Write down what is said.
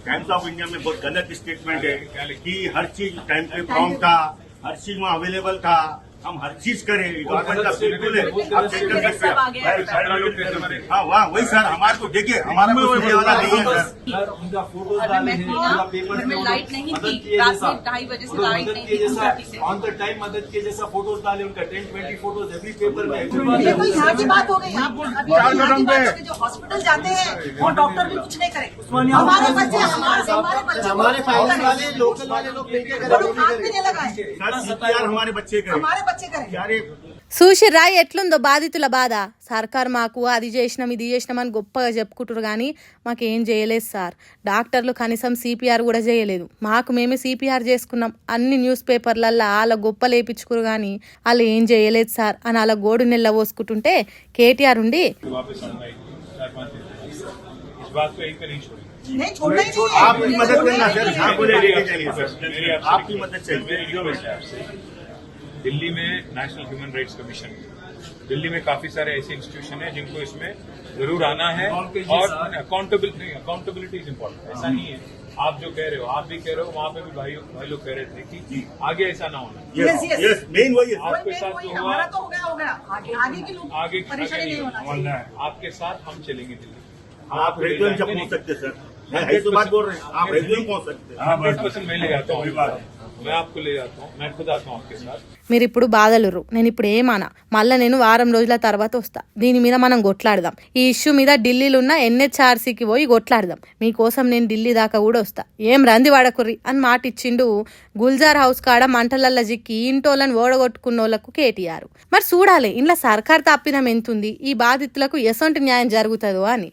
Times of India में बहुत गलत स्टेटमेंट है कि हर चीज टाइम पे फॉर्म था, हर चीज वहाँ अवेलेबल था, हम हर चीज करें, गवर्नमेंट का बिल्कुल है। आप चेक कर सकते हैं। हाँ वहाँ वही सर, हमारे को देखिए हमारा कुछ होने वाला नहीं है सर। उनका फोटोज अरे मैं थी ना, घर में लाइट नहीं थी, रात में 2:30 बजे से लाइट नहीं थी, 2:30 से। ऑन द टाइम मदद के जैसा फोटोज डाले, उनका 10-20 फोटोज एवरी पेपर में। ये कोई यहाँ की बात हो गई। आप अभी यहाँ की बात हो गई, जो हॉस्पिटल जाते हैं वो डॉक्टर भी कुछ नहीं करे। हमारे बच्चे हमारे फाइनेंस वाले लोकल वाले लोग मिलके वो लोग हाथ भी नहीं लगाए, सर CPR हमारे बच्चे करें। हमारे बच्चे करें। यार చూసిర్రా ఎట్లుందో బాధితుల బాధ. సర్కార్ మాకు అది చేసినాం ఇది చేసినాం అని గొప్పగా చెప్పుకుంటారు కానీ మాకేం చేయలేదు సార్. డాక్టర్లు కనీసం CPR కూడా చేయలేదు. మాకు మేమే CPR చేసుకున్నాం. అన్ని న్యూస్ పేపర్లల్లో వాళ్ళ గొప్ప లేపించుకురు కానీ వాళ్ళు ఏం చేయలేదు సార్ అని వాళ్ళ గోడు నెల్ల పోసుకుంటుంటే కేటీఆర్ ఉండి नहीं छोड़ना ही नहीं है। आपकी मदद करना सर, हाँ बोले लेके चलिए सर, आपकी मदद चाहिए। दिल्ली में national human rights commission, Delhi में काफी सारे ऐसे इंस्टीट्यूशन है जिनको इसमें जरूर आना है और अकाउंटेबिलिटी इज इम्पोर्टेंट। ऐसा नहीं है आप जो कह रहे हो, आप भी कह रहे हो, वहाँ पे भी भाई लोग कह रहे थे कि आगे ऐसा ना होना। यस मेन वही है। आपके साथ जो हुआ, हमारा तो हो गया, आगे के लोग आगे परेशानी नहीं होना चाहिए। आपके साथ हम चलेंगे दिल्ली। आप रेगुलर जब पहुँच सकते सर, है तो बात बोल रहे हैं, आप रेगुलर पहुँच सकते हैं। 100% मैं ले जाता हूँ, मैं आपको ले जाता हूँ, मैं खुद आता हूँ आपके साथ। మీరు ఇప్పుడు బాధలుర్రు, నేను ఇప్పుడు ఏమన్నా మళ్ళీ నేను వారం రోజుల తర్వాత వస్తా. దీని మీద మనం కొట్లాడదాం. ఈ ఇష్యూ మీద ఢిల్లీలో ఉన్న NHRCకి పోయి కొట్లాడదాం. మీకోసం నేను ఢిల్లీ దాకా కూడా వస్తా. ఏం రంది వాడకుర్రి అని మాట ఇచ్చిండు గుల్జార్ హౌస్ కాడ మంటలల్ల జిక్కి ఇంటోళ్ళని ఓడగొట్టుకున్నోళ్లకు కేటీఆర్. మరి చూడాలి ఇంట్లో సర్కార్ తప్పిదం ఎంతుంది, ఈ బాధితులకు ఎసొంటి న్యాయం జరుగుతుందో అని.